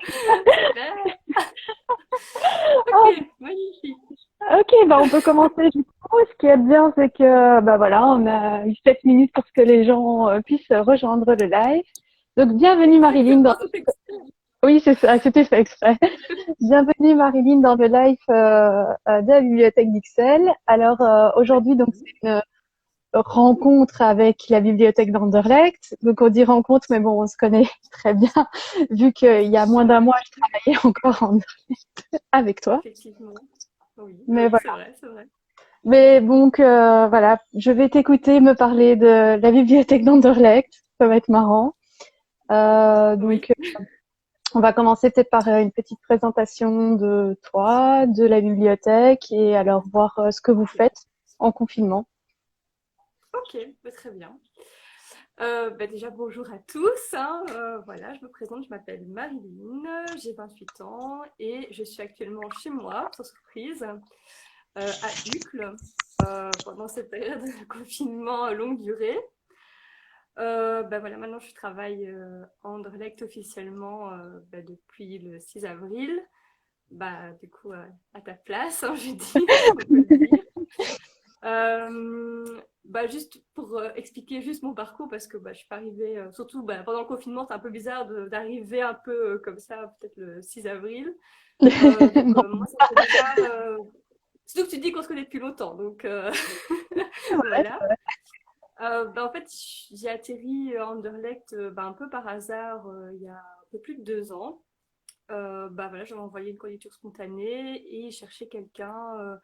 Super. Ok, magnifique. Ok, bah on peut commencer du coup. Ce qui est bien, c'est que bah voilà, on a eu 7 minutes pour que les gens puissent rejoindre le live. Donc bienvenue Marilyn dans... Exactement, c'est extrême. Oui, c'est ça, c'était fait exprès. Bienvenue Marilyn dans le live de la bibliothèque d'Ixelles. Alors aujourd'hui, donc Merci. c'est une rencontre avec la bibliothèque d'Anderlecht. Donc on dit rencontre, mais bon, on se connaît très bien vu qu'il y a moins d'un mois, je travaillais encore en avec toi. Effectivement. Oui, Mais oui, voilà. c'est vrai, c'est vrai. Mais donc voilà, je vais t'écouter me parler de la bibliothèque d'Anderlecht. Ça va être marrant. Oui. Donc on va commencer peut-être par une petite présentation de toi, de la bibliothèque et alors voir ce que vous Ok, faites en confinement. ok, bah, très bien. Bah, déjà, bonjour à tous, hein. Voilà, je me présente, je m'appelle Marilyn, j'ai 28 ans et je suis actuellement chez moi, sans surprise, à Uccle, pendant cette période de confinement longue durée. Bah, voilà, maintenant je travaille à Anderlecht officiellement bah, depuis le 6 avril. Bah, du coup, à ta place, hein, je dis, si on peut le dire. Bah, juste pour expliquer juste mon parcours, parce que bah, je suis pas arrivée, surtout bah, pendant le confinement, c'est un peu bizarre d'arriver un peu comme ça, peut-être le 6 avril. Donc, moi, c'était déjà. Surtout que tu dis qu'on se connaît depuis longtemps, donc voilà. Bah, en fait, j'ai atterri à Anderlecht bah, un peu par hasard il y a un peu plus de 2 ans. Bah, voilà, j'avais envoyé une candidature spontanée et cherchais quelqu'un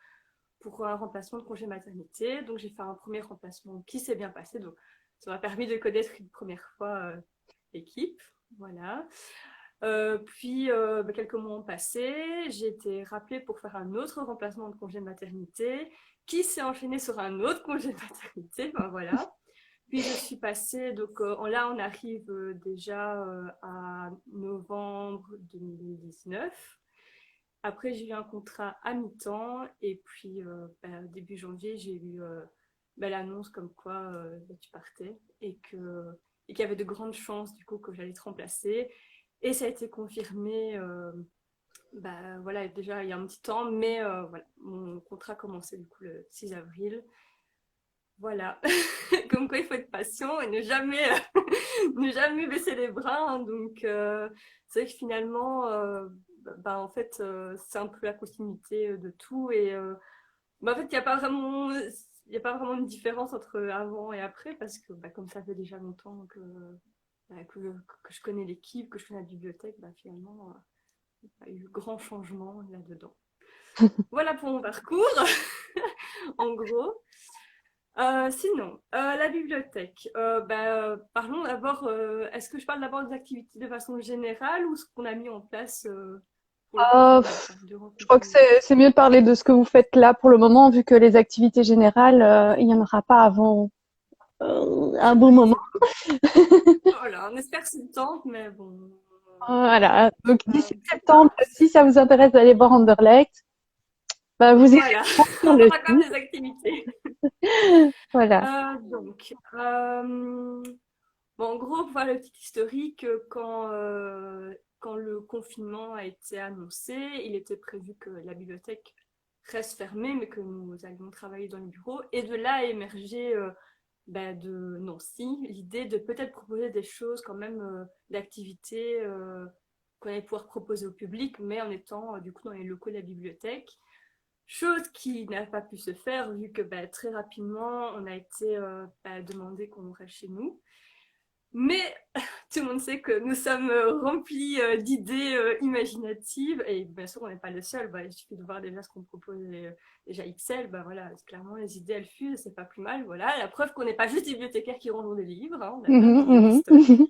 pour un remplacement de congé maternité. Donc j'ai fait un premier remplacement qui s'est bien passé. Donc ça m'a permis de connaître une première fois l'équipe. Voilà. Puis bah, quelques mois ont passé. J'ai été rappelée pour faire un autre remplacement de congé maternité qui s'est enchaîné sur un autre congé maternité. Ben voilà. Puis je suis passée, donc là on arrive déjà à novembre 2019. Après, j'ai eu un contrat à mi-temps et puis bah, début janvier, j'ai eu bah, l'annonce comme quoi bah, tu partais et qu'il y avait de grandes chances du coup que j'allais te remplacer. Et ça a été confirmé bah, voilà, déjà il y a un petit temps, mais voilà, mon contrat commençait du coup le 6 avril. Voilà, comme quoi il faut être patient et ne jamais, ne jamais baisser les bras, hein. Donc, c'est vrai que finalement, bah, en fait, c'est un peu la continuité de tout. Et bah, en fait, il y a pas vraiment une différence entre avant et après parce que bah, comme ça fait déjà longtemps bah, que je connais l'équipe, que je connais la bibliothèque, bah, finalement, il n'y a pas eu grand changement là-dedans. Voilà pour mon parcours, en gros. Sinon, la bibliothèque. Parlons d'abord. Est-ce que je parle d'abord des activités de façon générale ou ce qu'on a mis en place pour le confinement, enfin, durant le Je crois que confinement? c'est mieux de parler de ce que vous faites là pour le moment, vu que les activités générales, il n'y en aura pas avant un bon moment. Effectivement. Voilà, on espère que c'est le temps, mais bon. Voilà. Donc d'ici C'est septembre, pas. si ça vous intéresse d'aller voir Anderlecht, bah, vous irez Voilà, voir sur on le aura quand site. même des activités. Voilà. Donc, bon, en gros, pour faire le petit historique, quand le confinement a été annoncé, il était prévu que la bibliothèque reste fermée, mais que nous allions travailler dans le bureau. Et de là a émergé de Nancy l'idée de peut-être proposer des choses quand même, d'activités qu'on allait pouvoir proposer au public, mais en étant du coup dans les locaux de la bibliothèque. Chose qui n'a pas pu se faire vu que bah, très rapidement on a été demandé qu'on reste chez nous. Mais tout le monde sait que nous sommes remplis d'idées imaginatives et bien sûr on n'est pas le seul. Bah, il suffit de voir déjà ce qu'on propose déjà Excel. Bah, voilà, clairement les idées elles fusent, c'est pas plus mal. Voilà, la preuve qu'on n'est pas juste des bibliothécaires qui rendons des livres, hein, on a plein Mhm, d'idées qui stockent. mhm.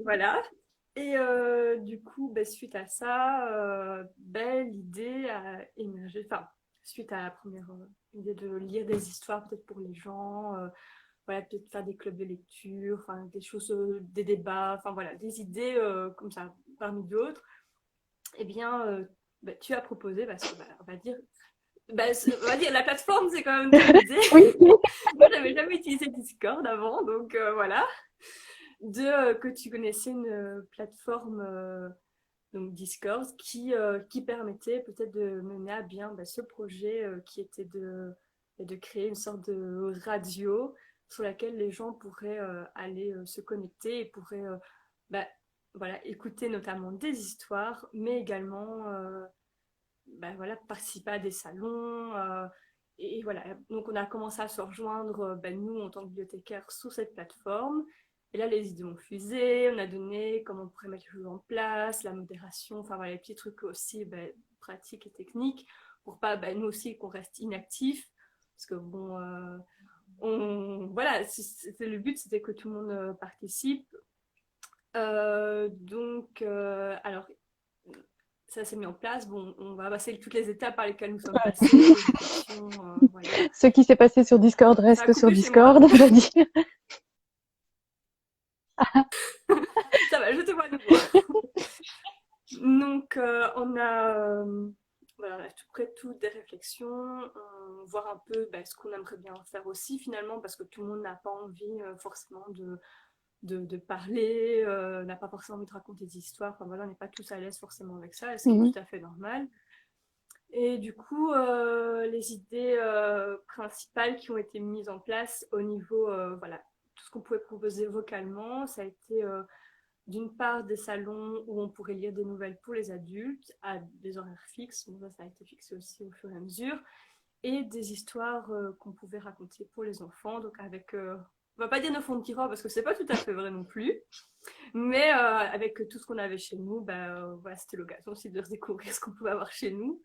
Voilà. Et du coup, bah, suite à ça, l'idée a émergé. Enfin, suite à la première idée de lire des histoires peut-être pour les gens, voilà, peut-être faire des clubs de lecture, enfin des choses, des débats, enfin voilà, des idées comme ça parmi d'autres. Eh bien, tu as proposé parce que on va dire, on va dire la plateforme c'est quand même ton idée. Oui. Moi, j'avais jamais utilisé Discord avant, donc voilà. Que tu connaissais une plateforme donc Discord, qui permettait peut-être de mener à bien ce projet qui était de créer une sorte de radio sur laquelle les gens pourraient aller se connecter et pourraient bah, voilà, écouter notamment des histoires, mais également voilà, participer à des salons. Et voilà, donc on a commencé à se rejoindre, nous, en tant que bibliothécaires, sur cette plateforme. Et là, les idées ont fusé, on a donné comment on pourrait mettre les choses en place, la modération, enfin voilà, les petits trucs aussi pratiques et techniques, pour pas, nous aussi, qu'on reste inactifs. Parce que bon, voilà, le but, c'était que tout le monde participe. Alors, ça s'est mis en place. Bon, on va passer toutes les étapes par lesquelles nous sommes passés. Voilà. Ce qui s'est passé sur Discord reste sur Discord, on va dire. Ça va, je te vois à nouveau. Donc, on a tout près toutes des réflexions, voir un peu ce qu'on aimerait bien faire aussi finalement, parce que tout le monde n'a pas envie forcément de parler, n'a pas forcément envie de raconter des histoires. Enfin voilà, on n'est pas tous à l'aise forcément avec ça, et c'est tout à fait normal. Et du coup, les idées principales qui ont été mises en place au niveau, voilà, tout ce qu'on pouvait proposer vocalement, ça a été d'une part des salons où on pourrait lire des nouvelles pour les adultes à des horaires fixes, donc ça a été fixé aussi au fur et à mesure, et des histoires qu'on pouvait raconter pour les enfants, donc avec, on va pas dire nos fonds de tiroir parce que c'est pas tout à fait vrai non plus, mais avec tout ce qu'on avait chez nous, voilà, c'était l'occasion aussi de redécouvrir ce qu'on pouvait avoir chez nous.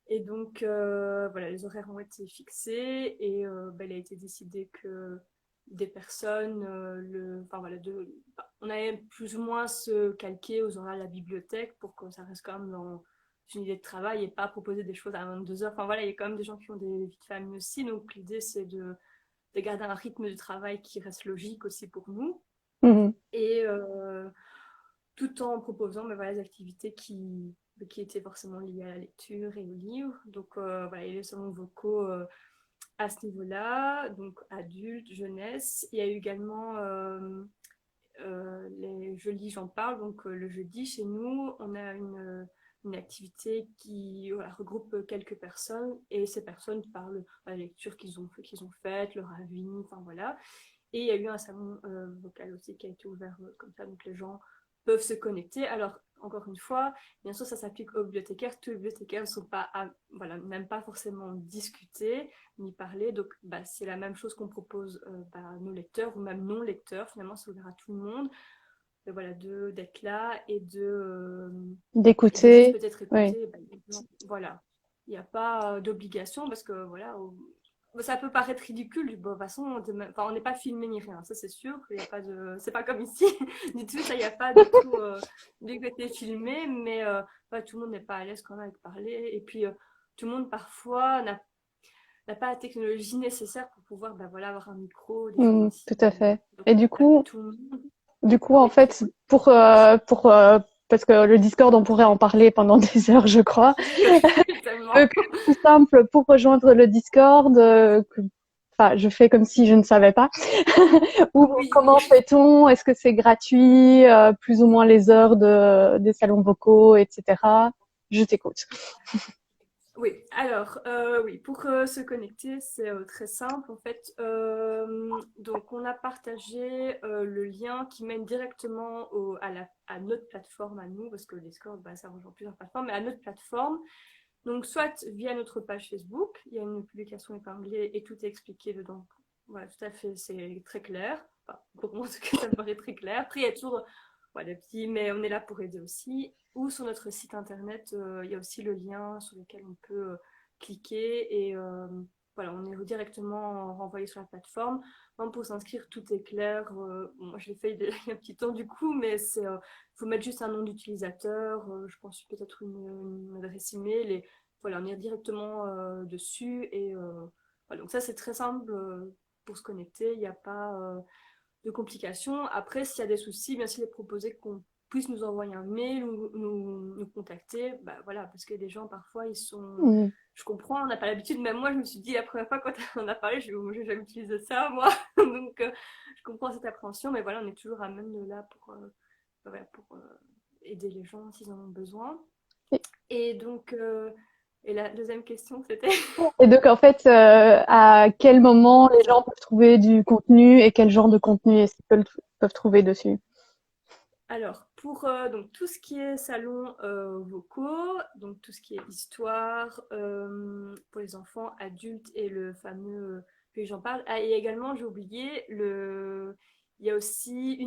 Et donc, voilà, les horaires ont été fixés et il a été décidé que des personnes, on allait plus ou moins se calquer aux horaires de la bibliothèque pour que ça reste quand même dans une idée de travail et pas proposer des choses à 22h. Enfin voilà, il y a quand même des gens qui ont des vies de famille aussi, donc l'idée c'est de garder un rythme de travail qui reste logique aussi pour nous. Et tout en proposant voilà, des activités qui étaient forcément liées à la lecture et aux livres. Donc voilà, il y a les salons vocaux à ce niveau-là, donc adultes, jeunesse. Il y a eu également les jeudis, j'en parle. Donc le jeudi, chez nous, on a une activité qui regroupe quelques personnes et ces personnes parlent de la lecture qu'ils ont faite, leur avis, enfin voilà. Et il y a eu un salon vocal aussi qui a été ouvert comme ça, donc les gens peuvent se connecter. Alors, encore une fois, bien sûr, ça s'applique aux bibliothécaires. Tous les bibliothécaires ne sont pas, n'aiment pas forcément discuter ni parler. Donc, c'est la même chose qu'on propose à nos lecteurs ou même non-lecteurs. Finalement, c'est ouvert à tout le monde. Et voilà, d'être là et d'écouter. Peut-être écouter. Oui. Voilà. Il n'y a pas d'obligation parce que voilà, ça peut paraître ridicule. De toute façon, on n'est pas filmé ni rien, ça c'est sûr. Il y a pas de, c'est pas comme ici du tout. Ça, il n'y a pas du tout du côté filmé, mais tout le monde n'est pas à l'aise quand même avec parler. Et puis tout le monde parfois n'a pas la technologie nécessaire pour pouvoir voilà, avoir un micro. Tout à fait. Donc, et du coup, en fait, pour parce que le Discord, on pourrait en parler pendant des heures, je crois. Le plus simple pour rejoindre le Discord, je fais comme si je ne savais pas. Comment fait-on? Est-ce que c'est gratuit? Plus ou moins les heures des salons vocaux, etc. Je t'écoute. Oui, alors, oui, pour se connecter, c'est très simple en fait. Donc, on a partagé le lien qui mène directement à notre plateforme à nous, parce que Discord, ça rejoint plusieurs plateformes, mais à notre plateforme. Donc, soit via notre page Facebook, il y a une publication épinglée et tout est expliqué dedans. Voilà, tout à fait, c'est très clair. Enfin, pour moi, en tout cas, ça me paraît très clair. Après, il y a toujours des petits, mais on est là pour aider aussi. Ou sur notre site internet, il y a aussi le lien sur lequel on peut cliquer et voilà, on est directement renvoyé sur la plateforme. Même pour s'inscrire, tout est clair. Moi, je l'ai fait il y a un petit temps du coup, mais il faut mettre juste un nom d'utilisateur, je pense peut-être une adresse email et voilà, on est directement dessus et voilà, donc ça c'est très simple pour se connecter, il n'y a pas de complications. Après, s'il y a des soucis, bien sûr, il est proposé qu'on puisse nous envoyer un mail ou nous contacter. Voilà, parce que les gens, parfois, ils sont... Je comprends, on n'a pas l'habitude. Même moi, je me suis dit, la première fois, quand on a parlé, je n'ai jamais utilisé ça, moi. Donc, je comprends cette appréhension. Mais voilà, on est toujours à même là pour aider les gens s'ils en ont besoin. Et, Et donc, et la deuxième question, c'était... et donc, en fait, à quel moment les gens peuvent trouver du contenu et quel genre de contenu est-ce qu'ils peuvent trouver dessus? Alors, pour donc, tout ce qui est salons vocaux, donc tout ce qui est histoire pour les enfants, adultes et le fameux que j'en parle. Ah, et également, j'ai oublié, il y a aussi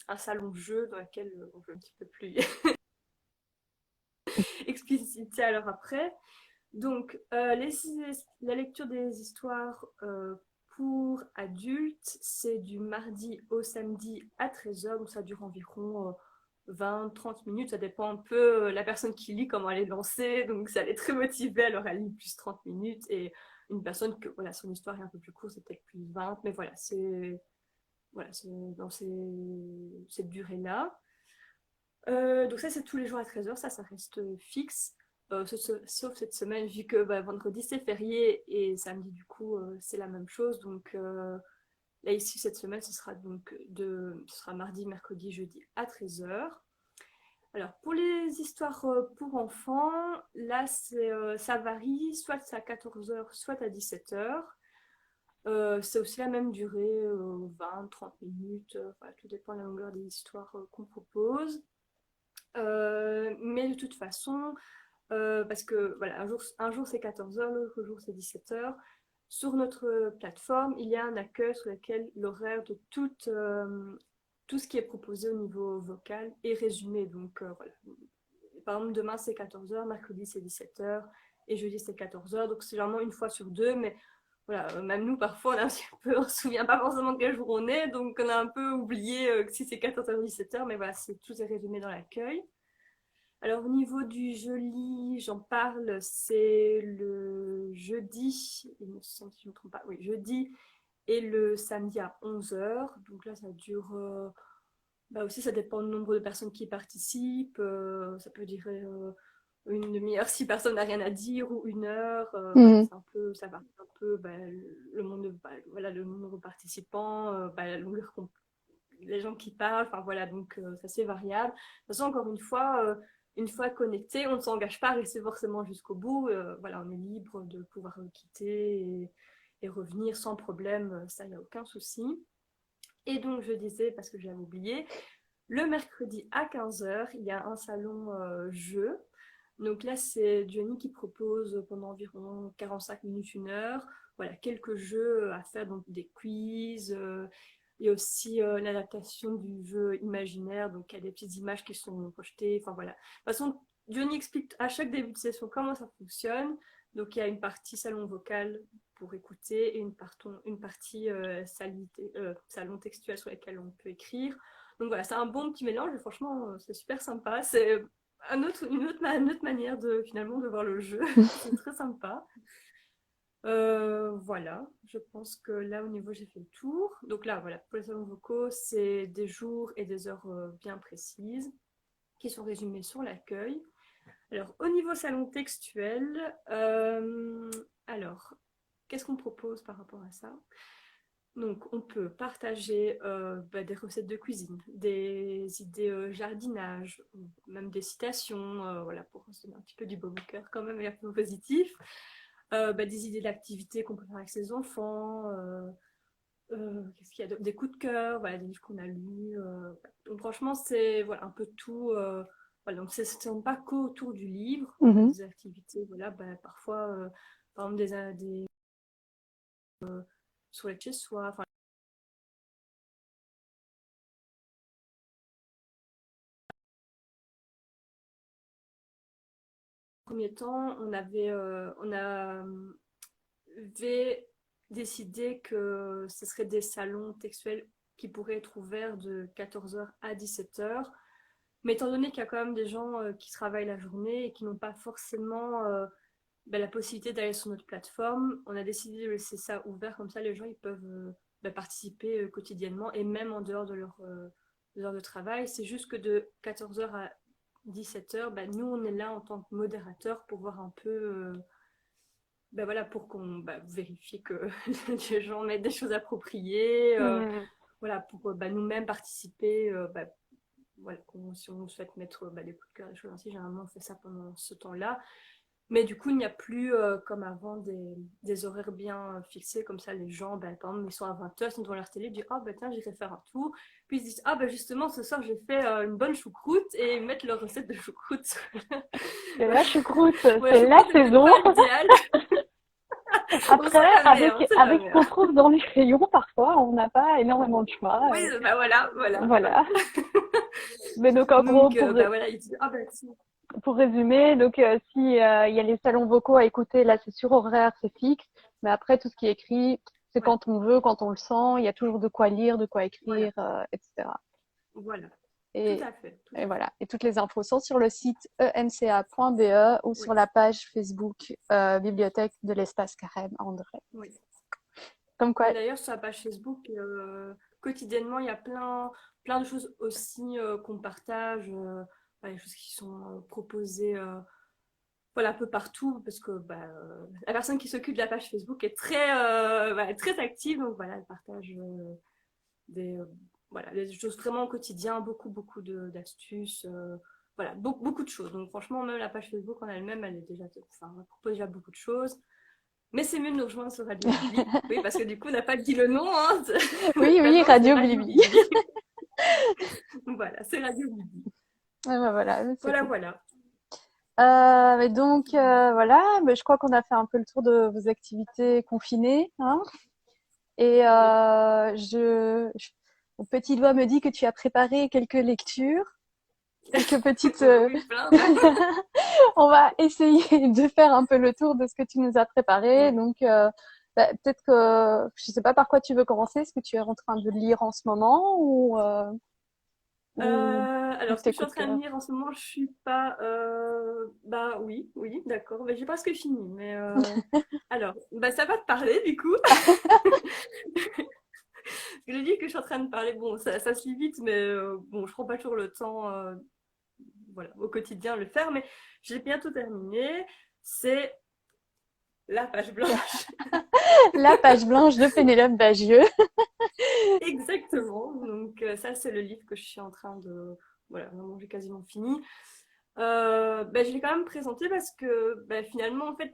un salon jeu dans lequel on peut un petit peu plus expliciter alors après. Donc, la lecture des histoires pour adultes, c'est du mardi au samedi à 13h, donc ça dure environ 20-30 minutes, ça dépend un peu la personne qui lit, comment elle est lancée, donc si elle est très motivée, alors elle lit plus 30 minutes, et une personne que voilà, son histoire est un peu plus courte, c'est peut-être plus 20, mais voilà, c'est dans cette durée-là. Donc ça, c'est tous les jours à 13h, ça reste fixe. Sauf cette semaine, vu que vendredi c'est férié et samedi du coup c'est la même chose. Donc là ici cette semaine ce sera mardi, mercredi, jeudi à 13h. Alors pour les histoires pour enfants, là ça varie, soit c'est à 14h, soit à 17h. C'est aussi la même durée, 20-30 minutes, tout dépend de la longueur des histoires qu'on propose. Mais de toute façon, parce que voilà, un jour c'est 14h, l'autre jour c'est 17h. Sur notre plateforme, il y a un accueil sur lequel l'horaire de tout ce qui est proposé au niveau vocal est résumé. Donc voilà. Par exemple, demain c'est 14h, mercredi c'est 17h et jeudi c'est 14h. Donc c'est vraiment une fois sur deux, mais voilà, même nous parfois on ne se souvient pas forcément de quel jour on est, donc on a un peu oublié que si c'est 14h ou 17h, mais voilà, tout est résumé dans l'accueil. Alors, au niveau du joli, j'en parle, c'est le jeudi, il me semble, si je ne me trompe pas, oui, jeudi et le samedi à 11h. Donc là, ça dure, aussi, ça dépend du nombre de personnes qui participent. Ça peut durer une demi-heure si personne n'a rien à dire ou une heure. Voilà, Mhm. ça varie un peu le nombre voilà, le nombre de participants, la longueur les gens qui parlent, enfin voilà, donc c'est assez variable. De toute façon, encore une fois connecté, on ne s'engage pas à rester forcément jusqu'au bout. Voilà, on est libre de pouvoir quitter et revenir sans problème, ça, il n'y a aucun souci. Et donc, je disais, parce que j'avais oublié, le mercredi à 15h, il y a un salon jeu. Donc là, c'est Johnny qui propose pendant environ 45 minutes, une heure, voilà, quelques jeux à faire, donc des quiz. Il y a aussi l'adaptation du jeu imaginaire, donc il y a des petites images qui sont projetées. Enfin voilà. De toute façon, Johnny explique à chaque début de session comment ça fonctionne. Donc il y a une partie salon vocal pour écouter et une partie salon textuel sur lequel on peut écrire. Donc voilà, c'est un bon petit mélange et franchement, c'est super sympa. C'est une autre manière de finalement de voir le jeu. C'est très sympa. Voilà, je pense que là au niveau j'ai fait le tour. Donc là, voilà, pour les salons vocaux, c'est des jours et des heures bien précises qui sont résumées sur l'accueil. Alors au niveau salon textuel, alors qu'est-ce qu'on propose par rapport à ça? Donc, on peut partager des recettes de cuisine, des idées jardinage, même des citations, voilà, pour se donner un petit peu du baume au cœur quand même et un peu positif. Des idées d'activités qu'on peut faire avec ses enfants, qu'est-ce qu'il y a des coups de cœur, voilà, des livres qu'on a lus. Donc, franchement, c'est voilà, un peu tout. Voilà, donc, c'est pas qu'autour du livre, on a Mhm. des activités, voilà, parfois, par exemple, des sur les chez soi, enfin, premier temps, avait décidé que ce serait des salons textuels qui pourraient être ouverts de 14h à 17h. Mais étant donné qu'il y a quand même des gens qui travaillent la journée et qui n'ont pas forcément la possibilité d'aller sur notre plateforme, on a décidé de laisser ça ouvert, comme ça les gens ils peuvent participer quotidiennement et même en dehors de de heure de travail. C'est juste que de 14h à 17h, nous on est là en tant que modérateur pour voir un peu voilà, pour qu'on vérifie que les gens mettent des choses appropriées, Mhm. voilà, pour nous-mêmes participer voilà, si on souhaite mettre des coups de cœur, des choses ainsi, généralement on fait ça pendant ce temps-là. Mais du coup, il n'y a plus, comme avant, des horaires bien fixés. Comme ça, les gens, par exemple, ils sont à 20h, ils sont devant leur télé, ils disent «Ah, tiens, j'irai faire un tour». Puis ils se disent «Ah, justement, ce soir, j'ai fait une bonne choucroute» et ils mettent leur recette de choucroute. Et la choucroute, Ouais, c'est la choucroute, c'est saison. pas idéal. On Après, sait jamais, on sait avec ce jamais. qu'on trouve dans les rayons, parfois, on n'a pas énormément de choix. Oui, voilà, voilà, voilà. Voilà. Mais donc, en gros, Donc, voilà, ils disent «Ah, si». pour résumer, donc si il y a les salons vocaux à écouter, là c'est sur horaire, c'est fixe. Mais après tout ce qui est écrit, c'est Ouais, quand on veut, quand on le sent. Il y a toujours de quoi lire, de quoi voilà, écrire, etc. voilà. Tout Et, à fait, tout et à fait. voilà. Et toutes les infos sont sur le site emca.be ou Oui, sur la page Facebook Bibliothèque de l'Espace Carême André. oui. Comme quoi. Mais d'ailleurs, sur la page Facebook, quotidiennement, il y a plein de choses aussi qu'on partage, des choses qui sont proposées voilà, un peu partout, parce que la personne qui s'occupe de la page Facebook est très active, donc voilà, elle partage des, euh, voilà, des choses vraiment au quotidien, beaucoup d'astuces, voilà, beaucoup de choses. Donc franchement, même la page Facebook en elle-même, elle est déjà, enfin, elle propose déjà beaucoup de choses. Mais c'est mieux de nous rejoindre sur Radio Bibli. Oui, parce que du coup, on n'a pas dit le nom. Hein. Oui, oui, Maintenant, c'est Radio Radio Blibli. Bibli. Voilà, c'est Radio Bibli. Et ben voilà, c'est Voilà, tout. voilà. Mais donc voilà, je crois qu'on a fait un peu le tour de vos activités confinées, hein. Et Oui. mon petit doigt me dit que tu as préparé quelques lectures, quelques petites. Oui, plein même. On va essayer de faire un peu le tour de ce que tu nous as préparé. Ouais. Donc peut-être que je sais pas par quoi tu veux commencer. Est-ce que tu es en train de lire en ce moment ou Alors, ce que tes je suis en coups de train de cœur? lire en ce moment, je suis pas. Oui, oui, d'accord. J'ai presque fini. Mais alors, ça va te parler du coup. Le livre que je suis en train de parler, bon, ça se lit vite, mais bon, je prends pas toujours le temps, voilà, au quotidien de le faire. Mais j'ai bientôt terminé. C'est La Page Blanche. La page blanche de Pénélope Bagieux. Exactement. Donc ça, c'est le livre que je suis en train de... Voilà, vraiment, j'ai quasiment fini. Je l'ai quand même présenté parce que finalement, en fait,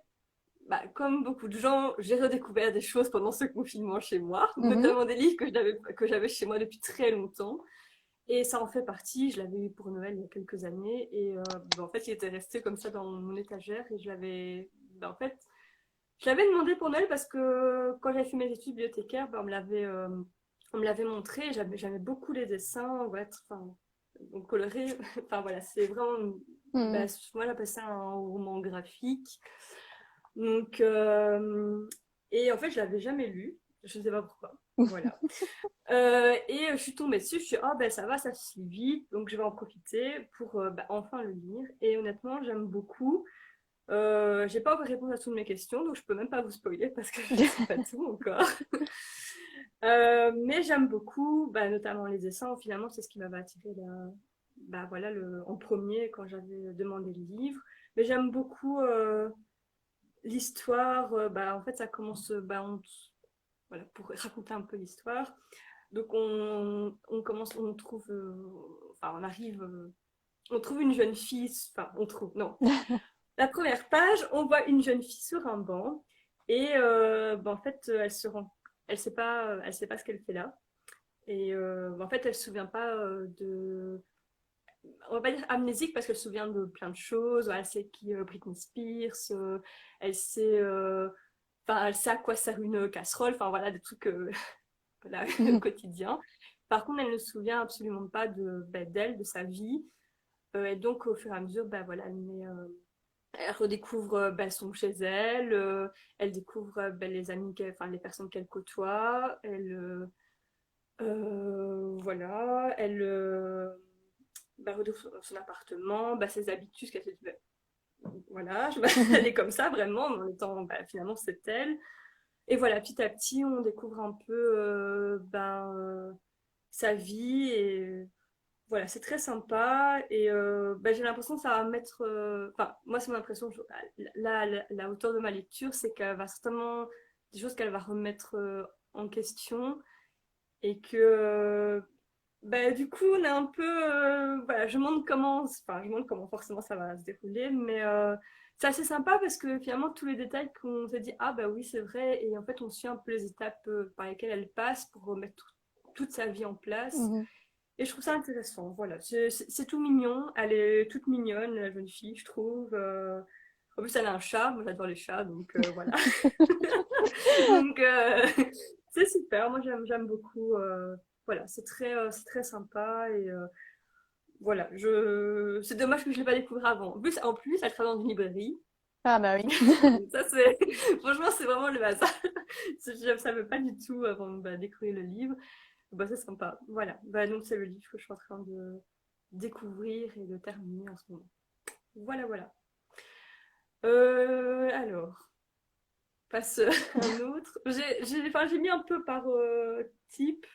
comme beaucoup de gens, j'ai redécouvert des choses pendant ce confinement chez moi, Mhm. notamment des livres que j'avais chez moi depuis très longtemps. Et ça en fait partie. Je l'avais eu pour Noël il y a quelques années. Et en fait, il était resté comme ça dans mon étagère. Et en fait, je l'avais demandé pour Noël parce que quand j'avais fait mes études bibliothécaires, on me l'avait montré. J'aimais beaucoup les dessins, ouais, enfin, donc colorés. Enfin voilà, c'est vraiment, Mhm. moi j'appelle ça un roman graphique. Donc, et en fait, je l'avais jamais lu. Je ne sais pas pourquoi. Voilà. Et je suis tombée dessus. Je suis ça va, ça se lit vite. Donc, je vais en profiter pour enfin le lire. Et honnêtement, j'aime beaucoup. J'ai pas encore répondu à toutes mes questions, donc je peux même pas vous spoiler parce que je sais pas tout encore. Mais j'aime beaucoup, notamment les dessins. Finalement, c'est ce qui m'avait attiré voilà, en premier quand j'avais demandé le livre. Mais j'aime beaucoup l'histoire. En fait, ça commence, voilà, pour raconter un peu l'histoire. Donc on commence, on trouve, enfin on arrive, on trouve une jeune fille, enfin on trouve, non. La première page, on voit une jeune fille sur un banc et en fait elle sait pas ce qu'elle fait là. Et en fait elle se souvient pas on va pas dire amnésique parce qu'elle se souvient de plein de choses. Elle sait qui Britney Spears, elle sait, elle sait à quoi sert une casserole. Enfin voilà des trucs voilà, quotidien. Par contre, elle ne se souvient absolument pas d'elle, de sa vie. Et donc, au fur et à mesure, voilà, elle redécouvre son chez elle, elle découvre les amis, enfin les personnes qu'elle côtoie, voilà, elle redécouvre son appartement, ses habitudes, qu'elle se dit, voilà, elle est comme ça vraiment, en étant, finalement c'est elle. Et voilà, petit à petit, on découvre un peu sa vie et voilà, c'est très sympa et j'ai l'impression que ça va mettre... Enfin, moi, c'est mon impression, la hauteur de ma lecture, c'est qu'elle va certainement... des choses qu'elle va remettre en question et que Bah, du coup, on est un peu. Voilà, je montre comment forcément ça va se dérouler, mais c'est assez sympa parce que finalement, tous les détails qu'on s'est dit, ah bah oui, c'est vrai, et en fait, on suit un peu les étapes par lesquelles elle passe pour remettre toute sa vie en place. Mhm. Et je trouve ça intéressant. Voilà, c'est tout mignon. Elle est toute mignonne, la jeune fille, je trouve. En plus, elle a un chat. Moi, j'adore les chats, donc voilà. Donc, c'est super. Moi, j'aime beaucoup. Voilà, c'est très sympa. Et voilà, c'est dommage que je ne l'ai pas découvert avant. En plus, elle travaille dans une librairie. Ah bah oui. Donc ça, c'est... Franchement, c'est vraiment le hasard. Je ne savais pas du tout avant de découvrir le livre. Bah, c'est sympa. Voilà. Bah, donc, c'est le livre que je suis en train de découvrir et de terminer en ce moment. Voilà, voilà. Alors, passe un autre. J'ai mis un peu par type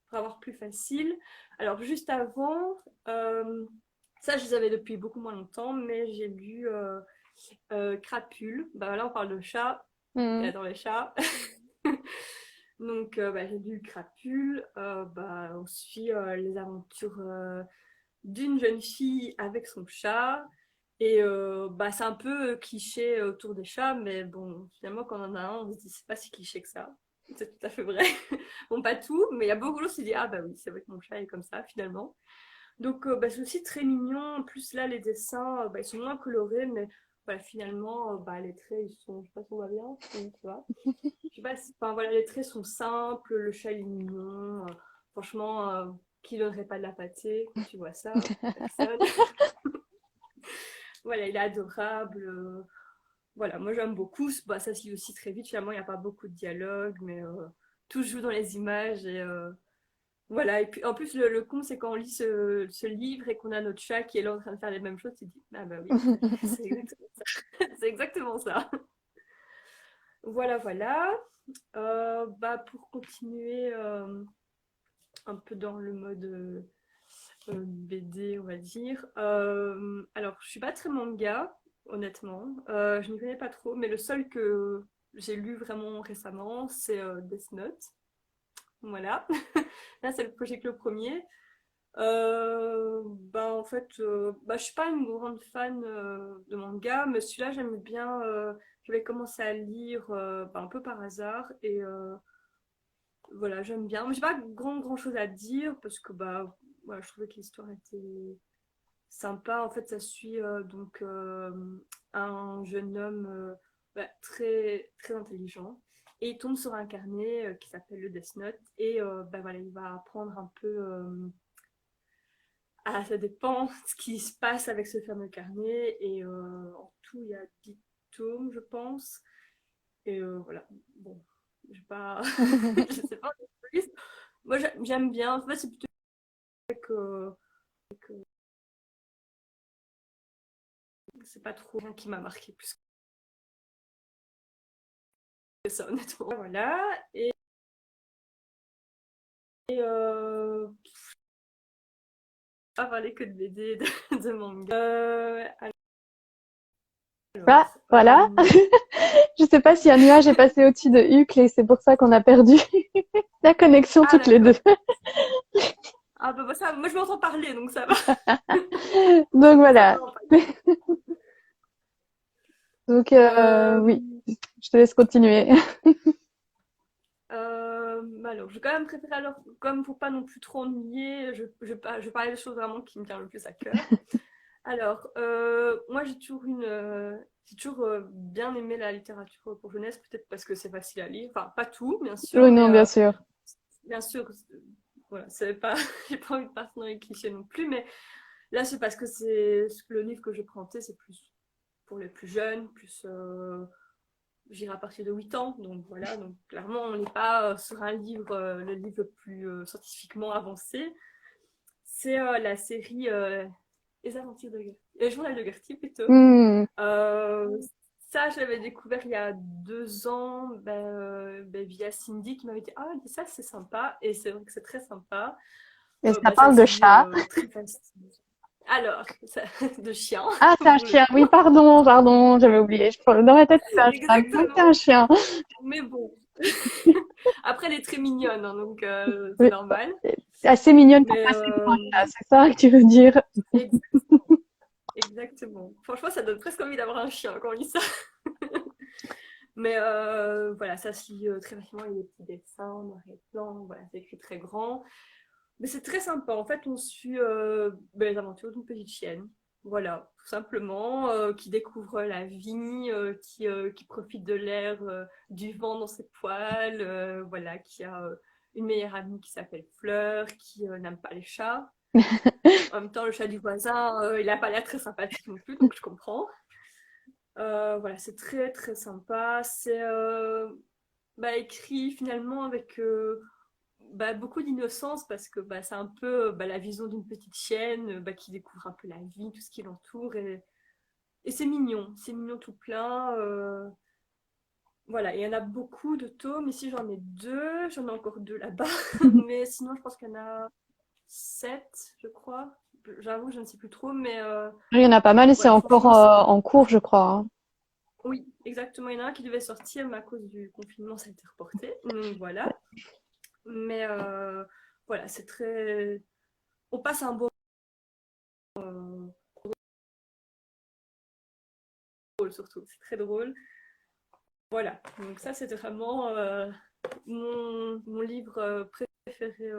pour avoir plus facile. Alors, juste avant, ça, je les avais depuis beaucoup moins longtemps, mais j'ai lu Crapule. Bah, là, on parle de chat. Mhm. J'adore les chats. Donc, bah, j'ai lu Crapule. Bah, on suit les aventures d'une jeune fille avec son chat. Et bah, c'est un peu cliché autour des chats, mais bon, finalement, quand on en a un, on se dit c'est pas si cliché que ça. C'est tout à fait vrai. Bon, pas tout, mais il y a beaucoup de gens qui se disent ah bah oui, c'est vrai que mon chat est comme ça finalement. Donc, bah, c'est aussi très mignon. En plus, là, les dessins, bah, ils sont moins colorés, mais voilà, finalement, bah, les traits, ils sont, je sais pas si on va bien, tu vois. Je sais pas, enfin, voilà, les traits sont simples, le chat il est mignon. Franchement, qui donnerait pas de la pâtée quand tu vois ça? Personne. Voilà, il est adorable. Voilà, moi j'aime beaucoup. Bah, ça se lit aussi très vite. Finalement, il n'y a pas beaucoup de dialogue, mais tout joue dans les images. Et voilà. Et puis en plus, le con, c'est quand on lit ce livre et qu'on a notre chat qui est là en train de faire les mêmes choses. Tu te dis, ah bah oui, c'est exactement ça. C'est exactement ça. Voilà, voilà. Bah, pour continuer un peu dans le mode BD, on va dire. Alors, je suis pas très manga, honnêtement. Je n'y connais pas trop, mais le seul que j'ai lu vraiment récemment, c'est Death Note. Voilà. Là, c'est le projet que le premier. Bah, en fait, bah, je suis pas une grande fan de manga, mais celui-là, j'aime bien. J'avais commencé à lire bah, un peu par hasard et voilà, j'aime bien. Mais j'ai pas grand chose à dire parce que bah, voilà, je trouvais que l'histoire était sympa. En fait, ça suit donc un jeune homme bah, très intelligent et il tombe sur un carnet qui s'appelle le Death Note et bah, voilà, il va apprendre un peu. Ça dépend ce qui se passe avec ce fameux carnet et en tout il y a 10 tomes, je pense. Et voilà, bon, je sais pas, je sais pas. Moi, j'aime bien. En fait, c'est plutôt que c'est pas trop rien qui m'a marqué plus que ça, honnêtement. Voilà. Et pas parler que de BD, de manga. Ah, Alors, voilà. Je sais pas si un nuage est passé au-dessus de Hucle et c'est pour ça qu'on a perdu la connexion ah, toutes les deux. d'accord. Ah, bah, ça, moi, je m'entends parler, donc ça va. Donc Ça voilà. va, Donc euh, oui, je te laisse continuer. alors, je vais quand même préférer alors, comme pour pas non plus trop ennuyer, je parlais des choses vraiment qui me tiennent le plus à cœur. Alors, moi j'ai toujours bien aimé la littérature pour jeunesse, peut-être parce que c'est facile à lire. Enfin, pas tout, bien sûr, Oui, mais non, bien sûr. bien sûr, voilà, c'est pas, j'ai pas envie de partir dans les clichés non plus, mais là c'est parce que c'est le livre que j'ai présenté, c'est plus pour les plus jeunes, plus j'irai à partir de 8 ans, donc voilà, donc clairement on n'est pas sur un livre, le livre le plus scientifiquement avancé. C'est la série Les Aventures de Gertie, le journal de Gertie plutôt. Hmm. Euh, Ça, je l'avais découvert il y a 2 ans via Cindy qui m'avait dit ah ça c'est sympa et c'est vrai que c'est très sympa. Et ça Ça parle de se lit chat. très facile. Alors de chien Ah, c'est un pour le chien. Oui, coup. pardon, j'avais oublié. Dans ma tête, c'était un chat. Oui, c'est Exactement. un chien. Mais bon. Après, elle est très mignonne, hein, donc c'est Oui. normal. Assez mignonne pour Mais passer pour un chat, c'est ça que tu veux dire? exactement, exactement. Franchement, ça donne presque envie d'avoir un chien quand on lit ça. Mais voilà, ça se lit très facilement, il y a des petits dessins, noir et blanc, voilà, c'est écrit très grand. Mais c'est très sympa. En fait, on suit les aventures d'une petite chienne. Voilà, tout simplement, qui découvre la vie, qui profite de l'air, du vent dans ses poils, voilà, qui a une meilleure amie qui s'appelle Fleur, qui n'aime pas les chats. En même temps, le chat du voisin, il n'a pas l'air très sympathique non plus, donc je comprends. Voilà, c'est très très sympa. C'est écrit finalement avec beaucoup d'innocence parce que c'est un peu la vision d'une petite chienne qui découvre un peu la vie, tout ce qui l'entoure et c'est mignon tout plein. Voilà, il y en a beaucoup de tomes. Ici j'en ai deux, j'en ai encore deux là-bas, mais sinon je pense qu'il y en a sept, je crois. J'avoue, je ne sais plus trop, mais Il y en a pas mal et c'est voilà, encore franchement, en cours, je crois, hein. oui, exactement. Il y en a un qui devait sortir, mais à cause du confinement, ça a été reporté. Donc voilà. Mais voilà, c'est très. On passe un bon rôle surtout. C'est très drôle. Voilà. Donc ça, c'était vraiment mon livre préféré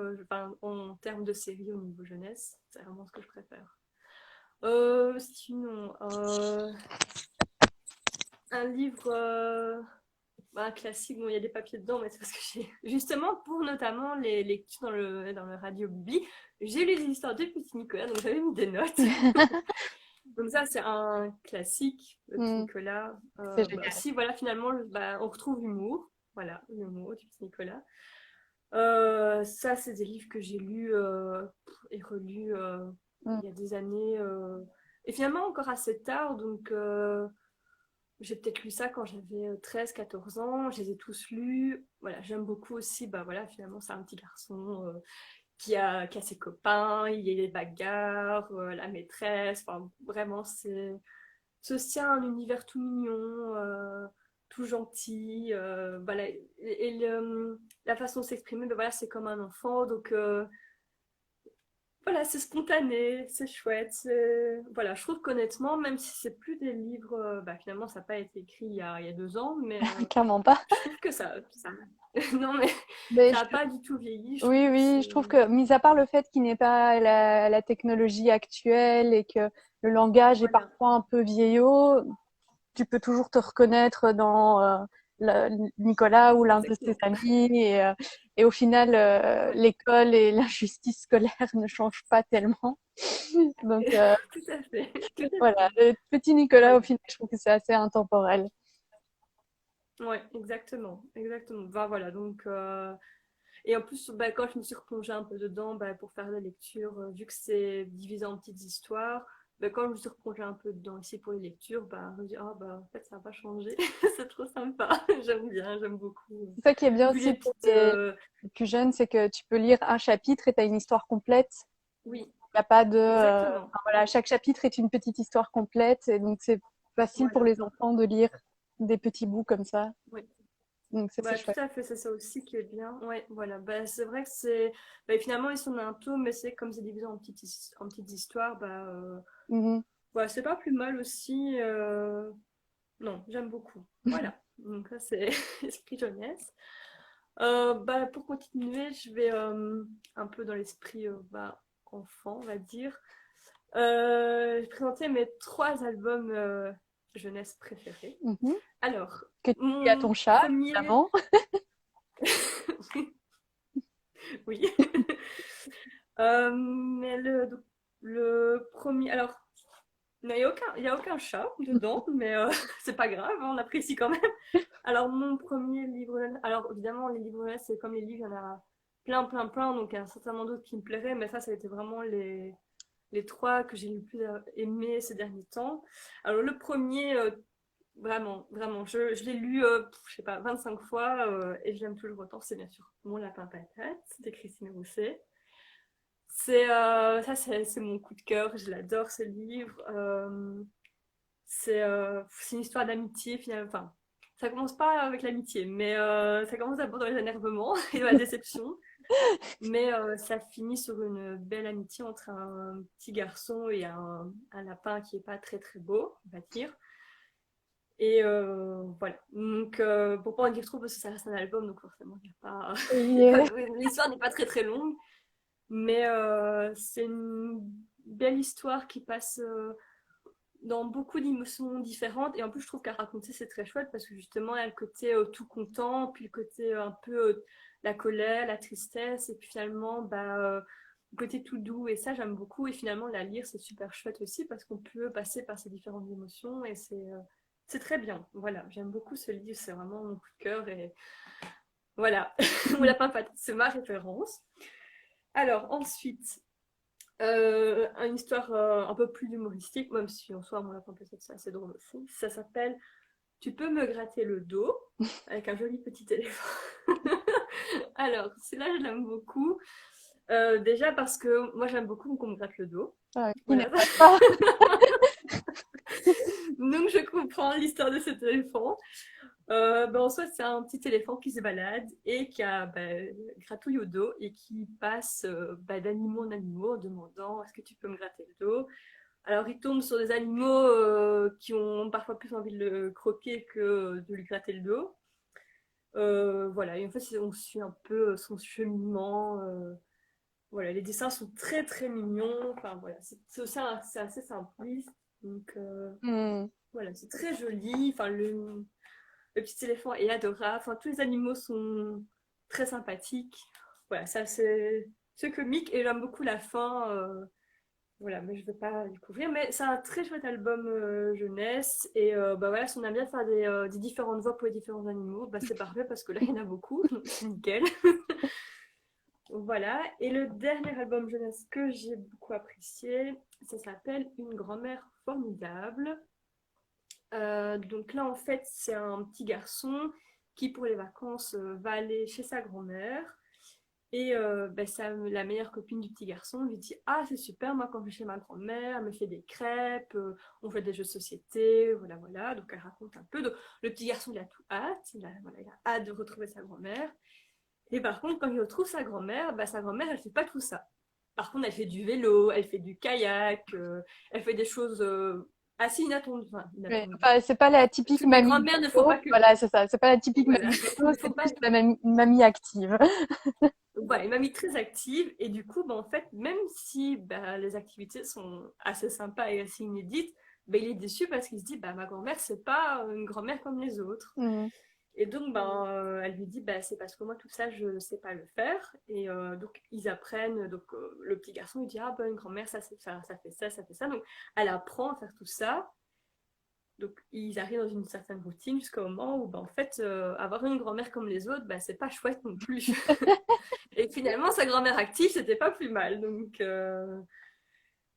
en termes de série au niveau jeunesse. C'est vraiment ce que je préfère. Sinon, un livre un classique, bon, il y a des papiers dedans, mais c'est parce que j'ai. Justement, pour notamment les lectures dans le radio Bibi, j'ai lu des histoires de Petit Nicolas, donc j'avais mis des notes. Donc, ça, c'est un classique, le Petit Mm, Nicolas. c'est génial. Aussi, voilà, finalement, on retrouve l'humour. Voilà, l'humour du Petit Nicolas. Ça, c'est des livres que j'ai lus et relus Mm. il y a des années. Et finalement, encore assez tard, donc. J'ai peut-être lu ça quand j'avais 13-14 ans, je les ai tous lus. Voilà, j'aime beaucoup aussi, voilà, finalement, c'est un petit garçon qui a ses copains, il y a les bagarres, la maîtresse, enfin, vraiment, c'est aussi un univers tout mignon, tout gentil, voilà, et la façon de s'exprimer, voilà, c'est comme un enfant, donc voilà, c'est spontané, c'est chouette. Voilà, je trouve qu'honnêtement, même si c'est plus des livres, finalement, ça n'a pas été écrit il y a 2 ans, mais Clairement pas. je trouve que ça... Non, mais Mais ça n'a pas du tout vieilli. Je trouve oui, que oui, je trouve c'est... que, mis à part le fait qu'il n'est pas la technologie actuelle et que le langage est Voilà, parfois un peu vieillot, tu peux toujours te reconnaître dans Nicolas ou l'un de ses exactement. amis. Et au final, Ouais, l'école et l'injustice scolaire ne changent pas tellement. Donc tout à fait, tout à voilà, fait. le petit Nicolas, au Voilà. final, je trouve que c'est assez intemporel. Ouais, exactement, exactement. Voilà, donc... Et en plus, quand je me suis replongée un peu dedans pour faire la lecture, vu que c'est divisé en petites histoires, quand je me suis replongée un peu dedans ici pour les lectures, je me dis, ah en fait, ça n'a pas changé. C'est trop sympa. J'aime bien, j'aime beaucoup. C'est ça qui est bien Puis aussi les pour petites. les plus jeunes, c'est que tu peux lire un chapitre et tu as une histoire complète. Oui, Il n'y a pas de, exactement. enfin, voilà, chaque chapitre est une petite histoire complète et donc c'est facile pour Voilà. les enfants de lire des petits bouts comme ça. Oui. Donc ça, c'est Tout chouette. à fait, c'est ça aussi qui est bien. Ouais, voilà. C'est vrai que c'est. Finalement, ils sont un tome, mais c'est comme c'est divisé en petites histoires, Mhm. c'est pas plus mal aussi. Non, j'aime beaucoup. Voilà. Donc, ça, c'est esprit jeunesse. Pour continuer, je vais un peu dans l'esprit enfant, on va dire. Je vais présenter mes 3 albums jeunesse préférés. Mhm. Alors, Que tu dis à mon ton chat, premier. évidemment. Oui. Mais le premier. Alors, non, il y a aucun chat dedans, mais c'est pas grave, on apprécie quand même. Alors, mon premier livre. Alors, évidemment, les livres jeunesse, c'est comme les livres, il y en a plein, plein, plein, donc il y en a certainement d'autres qui me plairaient, mais ça a été vraiment les 3 que j'ai le plus aimé ces derniers temps. Alors, le premier, vraiment, vraiment, je l'ai lu, je sais pas, 25 fois, et je l'aime toujours autant, c'est bien sûr Mon lapin patate de Christine Rousset. C'est mon coup de cœur, je l'adore ce livre. C'est une histoire d'amitié finalement. Enfin, ça commence pas avec l'amitié, mais ça commence d'abord dans les énervements et la déception. Mais ça finit sur une belle amitié entre un petit garçon et un lapin qui est pas très très beau, on va dire. Et voilà. Donc, pour pas en dire trop, parce que ça reste un album, donc forcément, il y a pas... Oui. l'histoire n'est pas très très longue. Mais c'est une belle histoire qui passe dans beaucoup d'émotions différentes. Et en plus, je trouve qu'à raconter, c'est très chouette parce que justement, il y a le côté tout content, puis le côté un peu la colère, la tristesse, et puis finalement, le côté tout doux. Et ça, j'aime beaucoup. Et finalement, la lire, c'est super chouette aussi parce qu'on peut passer par ces différentes émotions et c'est très bien. Voilà, j'aime beaucoup ce livre, c'est vraiment mon coup de cœur. Et voilà, mon lapin pâté, c'est ma référence. Alors, ensuite, une histoire un peu plus humoristique, même si en soi, mon lapin pâté, c'est assez drôle aussi. Ça s'appelle Tu peux me gratter le dos avec un joli petit éléphant. Alors, celui-là, je l'aime beaucoup. Déjà parce que moi, j'aime beaucoup qu'on me gratte le dos. Ouais, Voilà. Donc, je comprends l'histoire de cet éléphant. En soi, c'est un petit éléphant qui se balade et qui a gratouille au dos et qui passe d'animaux en animaux en demandant est-ce que tu peux me gratter le dos. Alors, il tombe sur des animaux qui ont parfois plus envie de le croquer que de lui gratter le dos. Voilà, et en fait, on suit un peu son cheminement. Voilà, les dessins sont très très mignons. Enfin, voilà, c'est assez simpliste. Donc, voilà, c'est très joli. Enfin, le petit éléphant est adorable. Enfin, tous les animaux sont très sympathiques. Voilà, ça c'est comique et j'aime beaucoup la fin. Voilà, mais je ne vais pas découvrir. Mais c'est un très chouette album jeunesse. Et voilà, si on aime bien faire des différentes voix pour les différents animaux, c'est parfait parce que là, il y en a beaucoup. Donc c'est nickel. Voilà. Et le dernier album jeunesse que j'ai beaucoup apprécié, ça s'appelle Une grand-mère formidable. Donc là, en fait, c'est un petit garçon qui, pour les vacances, va aller chez sa grand-mère. Et la meilleure copine du petit garçon lui dit ah, c'est super, moi, quand je vais chez ma grand-mère, elle me fait des crêpes, on fait des jeux de société, voilà, voilà. Donc elle raconte un peu. Donc, le petit garçon, il a tout hâte, il a hâte de retrouver sa grand-mère. Et par contre, quand il retrouve sa grand-mère, elle fait pas tout ça. Par contre, elle fait du vélo, elle fait du kayak, elle fait des choses assez inattendues. Enfin, Ouais. inattendues. Enfin, c'est pas la typique Toutes les mamie grand-mères ne font vélo. pas que. Voilà, c'est ça. C'est pas la typique Voilà, mamie vélo, ne c'est font pas. plus la mamie active. Voilà, une mamie très active. Et du coup, en fait, même si les activités sont assez sympas et assez inédites, il est déçu parce qu'il se dit ma grand-mère, c'est pas une grand-mère comme les autres. Mm. Et donc, elle lui dit, c'est parce que moi, tout ça, je ne sais pas le faire. Et donc, ils apprennent. Donc, le petit garçon, il dit, une grand-mère, ça fait ça, ça fait ça, ça fait ça. Donc, elle apprend à faire tout ça. Donc, ils arrivent dans une certaine routine jusqu'au moment où, en fait, avoir une grand-mère comme les autres, c'est pas chouette non plus. Et finalement, sa grand-mère active, c'était pas plus mal. Donc,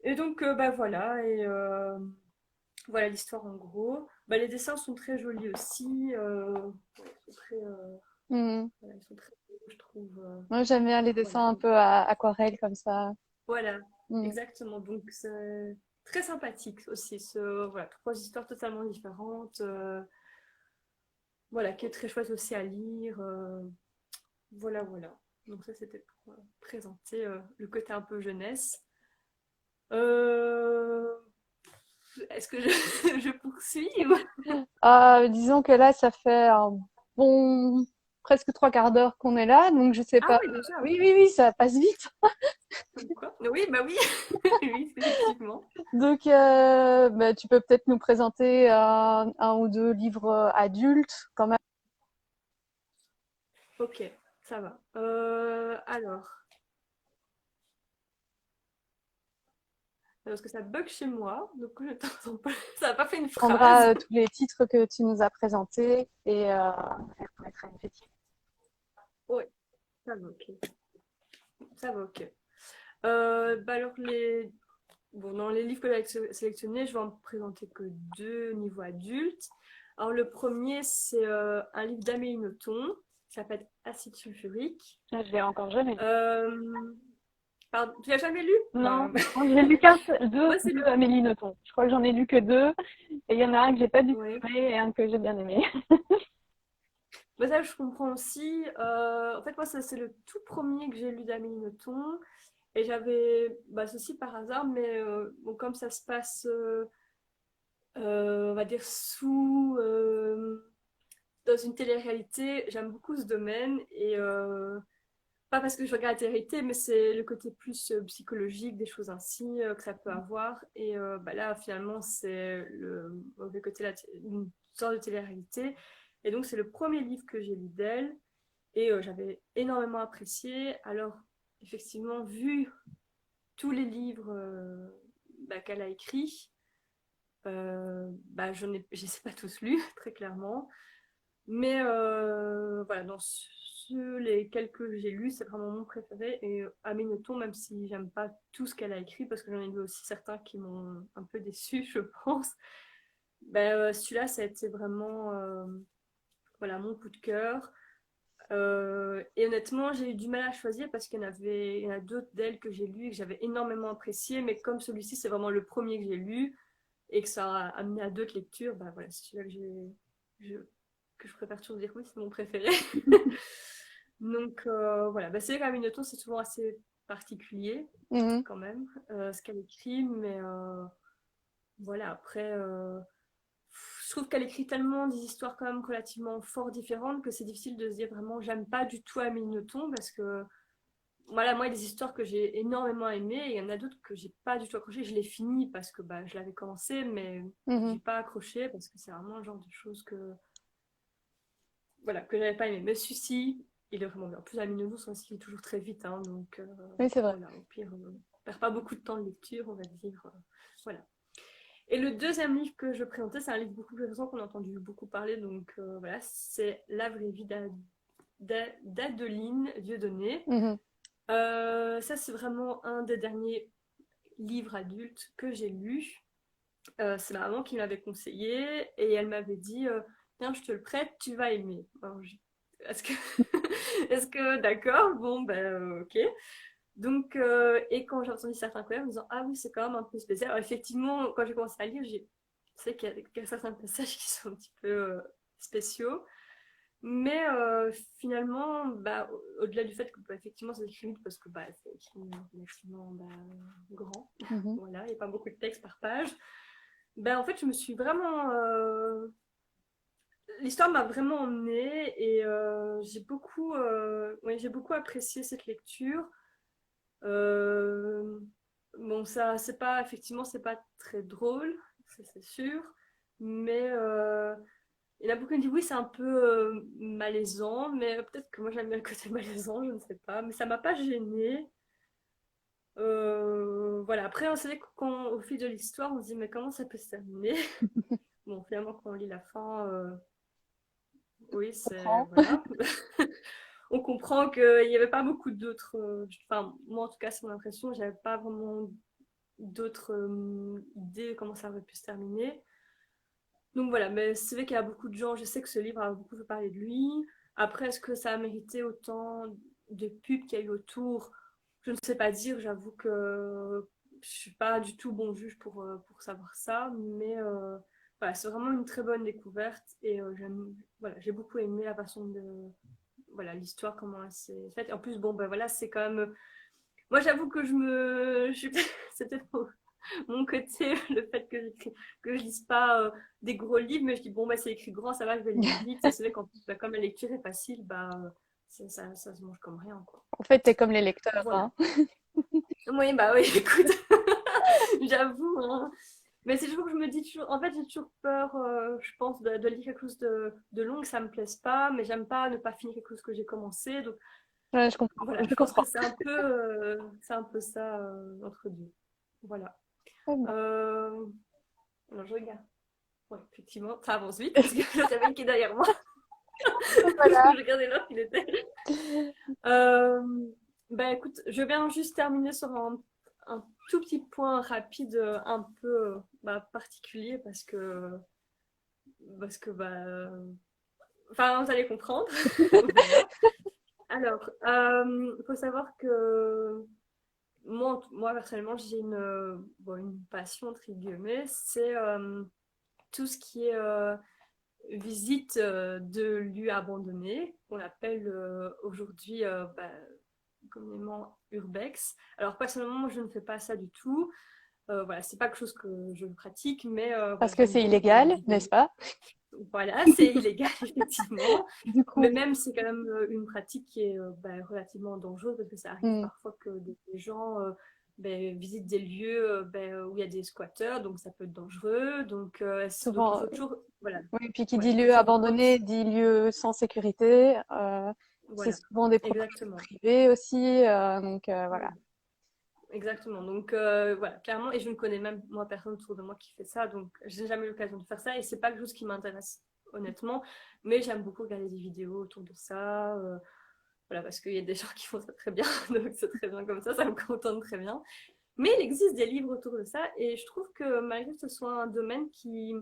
et donc, voilà. Et voilà l'histoire en gros. Les dessins sont très jolis aussi. Ils sont très, Mm. voilà, ils sont très beaux, je trouve. Moi, j'aime bien les Voilà. dessins un peu à aquarelle comme ça. Voilà, Mm. exactement. Donc, c'est très sympathique aussi. Voilà, trois histoires totalement différentes. Voilà, qui est très chouette aussi à lire. Voilà, voilà. Donc, ça, c'était pour présenter le côté un peu jeunesse. Euh, Est-ce que je poursuis Disons que là, ça fait un bon presque 3/4 d'heure qu'on est là, donc je sais Ah pas. oui, déjà. Oui, oui, oui, ça passe vite. Quoi? Oui, oui. Oui, effectivement. Donc, tu peux peut-être nous présenter un ou deux livres adultes quand même. Ok, ça va. Alors, parce que ça bug chez moi, donc je t'entends pas. Ça n'a pas fait une On prendra phrase. tous les titres que tu nous as présentés et on mettra une petite. Oui, ça va, ok. Ça va, ok. Alors, dans les livres que j'ai sélectionnés, je vais en présenter que deux au niveau adulte. Alors, le premier, c'est un livre d'Amélie Nothomb, qui s'appelle Acide sulfurique. Je l'ai encore jamais lu. Pardon, tu l'as jamais lu? Non, j'ai lu deux, Moi, c'est deux le. Amélie Nothomb. Je crois que j'en ai lu que deux. Et il y en a un que j'ai pas du tout Ouais. aimé et un que j'ai bien aimé. Bah, ça, je comprends aussi. En fait, moi, ça, c'est le tout premier que j'ai lu d'Amélie Nothomb. Et j'avais, bah, ceci par hasard, mais bon, comme ça se passe, on va dire, dans une télé-réalité, j'aime beaucoup ce domaine. Et pas parce que je regarde la télé-réalité, mais c'est le côté plus psychologique des choses ainsi que ça peut avoir. Et bah, là, finalement, c'est le mauvais côté d'une sorte de télé-réalité. Et donc, c'est le premier livre que j'ai lu d'elle. Et j'avais énormément apprécié. Alors, effectivement, vu tous les livres bah, qu'elle a écrits, bah, je ne les ai pas tous lus, très clairement. Mais voilà, les quelques que j'ai lus, c'est vraiment mon préféré. Et Amélie Nothomb, même si j'aime pas tout ce qu'elle a écrit, parce que j'en ai lu aussi certains qui m'ont un peu déçue, je pense, ben, celui-là, ça a été vraiment voilà, mon coup de cœur. Et honnêtement, j'ai eu du mal à choisir parce il y en a d'autres d'elle que j'ai lu et que j'avais énormément apprécié, mais comme celui-ci, c'est vraiment le premier que j'ai lu et que ça a amené à d'autres lectures, bah voilà, c'est celui-là que je préfère toujours dire oui, c'est mon préféré. Donc voilà, bah, c'est vrai qu'Amélie Nothomb, c'est souvent assez particulier Mhm. quand même, ce qu'elle écrit, mais voilà, après, je trouve qu'elle écrit tellement des histoires quand même relativement fort différentes que c'est difficile de se dire vraiment j'aime pas du tout Amélie Nothomb parce que voilà, moi il y a des histoires que j'ai énormément aimées et il y en a d'autres que j'ai pas du tout accroché. Je l'ai fini parce que bah, je l'avais commencé, mais j'ai Mhm. pas accroché parce que c'est vraiment le genre de choses voilà, que j'avais pas aimé. Mais celui-ci, il est vraiment bien. En plus, Amélie Nothomb, ça aussi, il est toujours très vite, hein, donc Oui, c'est vrai. voilà, au pire, on perd pas beaucoup de temps de lecture, on va dire. Voilà. Et le deuxième livre que je présentais, c'est un livre beaucoup plus récent qu'on a entendu beaucoup parler, donc voilà, c'est La vraie vie d'Adeline Dieudonné. Mhm. Ça, c'est vraiment un des derniers livres adultes que j'ai lu. C'est ma maman qui me l'avait conseillé et elle m'avait dit tiens, je te le prête, tu vas aimer. Alors, est-ce que, est-ce que d'accord, bon, ben ok. Donc, et quand j'ai entendu certains collègues en me disant ah oui, c'est quand même un peu spécial. Alors, effectivement, quand j'ai commencé à lire, je sais qu'il y a certains passages qui sont un petit peu spéciaux. Mais finalement, bah, au-delà du fait que bah, effectivement c'est écrit vite parce que bah, c'est écrit relativement bah, grand, Mhm. voilà, il n'y a pas beaucoup de texte par page. Ben, en fait, je me suis vraiment. L'histoire m'a vraiment emmenée et ouais, j'ai beaucoup apprécié cette lecture. Euh, Bon, ça, c'est pas, effectivement, c'est pas très drôle, ça, c'est sûr, mais il y en a beaucoup qui me disent oui, c'est un peu malaisant, mais peut-être que moi j'aime bien le côté malaisant, je ne sais pas, mais ça m'a pas gênée. Voilà, après, c'est vrai qu'au fil de l'histoire, on se dit mais comment ça peut se terminer? Bon, finalement, quand on lit la fin, oui, Je c'est. comprends. Voilà. On comprend qu'il n'y avait pas beaucoup d'autres. Enfin, moi, en tout cas, c'est mon impression, j'avais pas vraiment d'autres idées de comment ça aurait pu se terminer. Donc voilà, mais c'est vrai qu'il y a beaucoup de gens, je sais que ce livre a beaucoup fait parler de lui. Après, est-ce que ça a mérité autant de pubs qu'il y a eu autour? Je ne sais pas dire, j'avoue que je suis pas du tout bon juge pour savoir ça, mais voilà, c'est vraiment une très bonne découverte et voilà, j'ai beaucoup aimé la façon de, voilà, l'histoire, comment elle s'est faite. Et en plus, bon, ben voilà, c'est quand même. Moi, j'avoue que c'est peut-être mon côté, le fait que je lise pas des gros livres, mais je dis, bon, bah, c'est écrit grand, ça va, je vais le lire vite. Et c'est vrai qu'en plus, bah, comme la lecture est facile, bah, ça se mange comme rien, quoi. En fait, t'es comme les lecteurs, Voilà. hein. Oui, bah oui, écoute, j'avoue, hein. Mais c'est toujours que je me dis toujours, en fait, j'ai toujours peur, je pense, de lire quelque chose de long, que ça me plaise pas, mais j'aime pas ne pas finir quelque chose que j'ai commencé. Donc, Ouais, je comprends. voilà, Je je pense que comprends. c'est un peu ça entre deux. Voilà. Oh, bah, Euh, alors, je regarde. Ouais, effectivement, ça avance vite parce que le réveil qui est derrière moi. voilà. Je regardais l'heure qu'il était. Euh, Ben écoute, je viens juste terminer sur un tout petit point rapide, un peu bah, particulier parce que bah, enfin vous allez comprendre. Voilà. Alors, il faut savoir que moi personnellement, j'ai bon, une passion, entre guillemets, c'est tout ce qui est visite de lieux abandonnés, qu'on appelle aujourd'hui communément urbex. Alors personnellement, je ne fais pas ça du tout. Voilà, c'est pas quelque chose que je pratique, mais Parce voilà, que j'aime c'est bien regarder des illégal, n'est-ce vidéos. pas? Voilà, c'est illégal effectivement, Du mais coup, même c'est quand même une pratique qui est relativement dangereuse parce que ça arrive hmm, parfois que des gens visitent des lieux où il y a des squatteurs, donc ça peut être dangereux. Donc il souvent, faut toujours, voilà, oui, puis qui ouais, dit il faut lieu toujours abandonné dit lieu sans sécurité. C'est voilà, souvent des propriétés exactement. privées aussi, donc voilà. Oui. Exactement. Donc voilà, clairement, et je ne connais même moi personne autour de moi qui fait ça, donc j'ai jamais eu l'occasion de faire ça et c'est pas quelque chose qui m'intéresse honnêtement, mais j'aime beaucoup regarder des vidéos autour de ça, voilà, parce qu'il y a des gens qui font ça très bien, donc c'est très bien comme ça me contente très bien. Mais il existe des livres autour de ça et je trouve que malgré que ce soit un domaine qui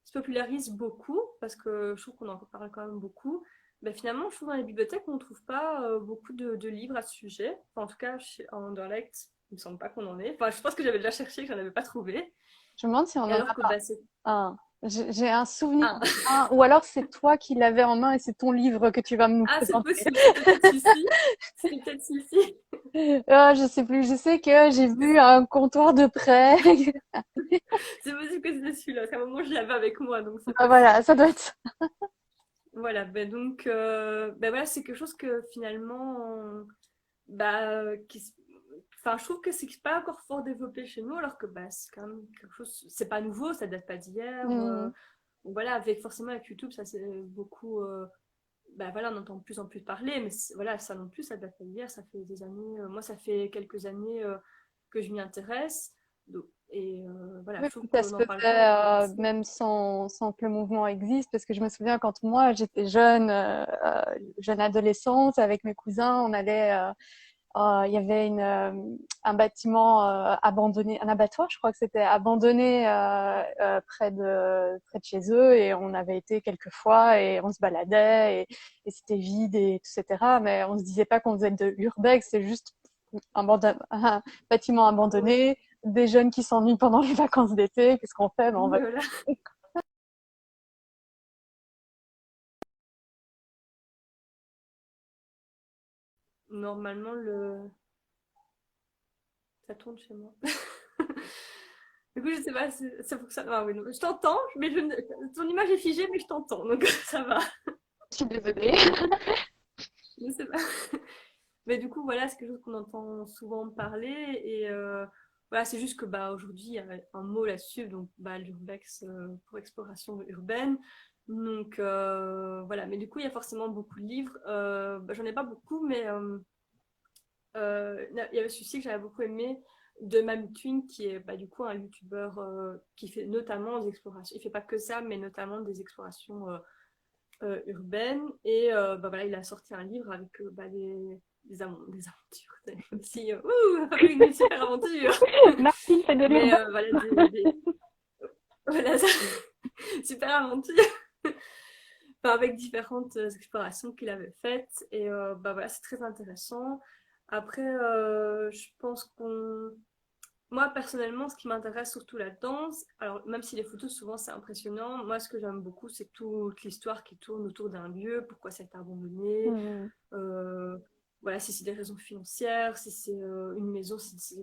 se popularise beaucoup, parce que je trouve qu'on en parle quand même beaucoup, ben finalement, je trouve dans les bibliothèques, on ne trouve pas beaucoup de livres à ce sujet. Enfin, en tout cas, en Underlect, il ne me semble pas qu'on en ait. Enfin, je pense que j'avais déjà cherché, que j'en avais pas trouvé. Je me demande si on Et en alors a que pas bah, c'est un. J'ai un souvenir un. d'un, ou alors c'est toi qui l'avais en main et c'est ton livre que tu vas nous Ah, c'est présenter. possible, c'est peut-être celui-ci. C'est peut-être celui-ci. Je sais plus. Je sais que j'ai vu un comptoir de prêt. C'est possible que c'était celui-là. Parce qu'à un moment, je l'avais avec moi, donc c'est Ah, voilà, possible. ça doit être. Voilà, ben donc, voilà, c'est quelque chose que finalement, enfin, je trouve que c'est pas encore fort développé chez nous, alors que bah, c'est quand même quelque chose, c'est pas nouveau, ça date pas d'hier. Hmm. Donc voilà, avec forcément avec YouTube, ça c'est beaucoup, bah voilà, on entend de plus en plus parler, mais voilà, ça non plus, ça date pas d'hier, ça fait des années, moi ça fait quelques années que je m'y intéresse, et voilà, Oui, je trouve puis ça qu'on se n'en parle pas faisait encore assez. même sans que le mouvement existe, parce que je me souviens quand moi j'étais jeune, jeune adolescente, avec mes cousins, on allait, il y avait un bâtiment abandonné, un abattoir, je crois que c'était abandonné près de chez eux, et on avait été quelques fois et on se baladait et c'était vide et etc. Mais on se disait pas qu'on faisait de l'urbex, c'est juste un bâtiment Oui, abandonné, des jeunes qui s'ennuient pendant les vacances d'été. Qu'est-ce qu'on fait? Ben, on va. voilà. Normalement, ça tourne chez moi. Du coup, je sais pas si ça fonctionne. Ah oui, non, je t'entends, mais ton image est figée, mais je t'entends, donc ça va. Je suis désolée. Je sais pas. Mais du coup, voilà, c'est quelque chose qu'on entend souvent parler. Et voilà, c'est juste que bah, aujourd'hui, il y a un mot là-dessus, donc bah, l'urbex pour exploration urbaine. Donc voilà, mais du coup, il y a forcément beaucoup de livres. J'en ai pas beaucoup, mais il y avait celui-ci que j'avais beaucoup aimé de Mamie Twin, qui est du coup un youtubeur qui fait notamment des explorations. Il fait pas que ça, mais notamment des explorations urbaines. Et voilà, il a sorti un livre avec des aventures. Aussi, on a fait une super aventure. Martine fait de Mais l'urbain. voilà, voilà, super aventure. Enfin, avec différentes explorations qu'il avait faites. Et voilà, c'est très intéressant. Après, je pense qu'on moi, personnellement, ce qui m'intéresse surtout là-dedans, alors même si les photos, souvent, c'est impressionnant, moi, ce que j'aime beaucoup, c'est toute l'histoire qui tourne autour d'un lieu, pourquoi ça a été abandonné, Hmm. euh, voilà, si c'est des raisons financières, si c'est une maison,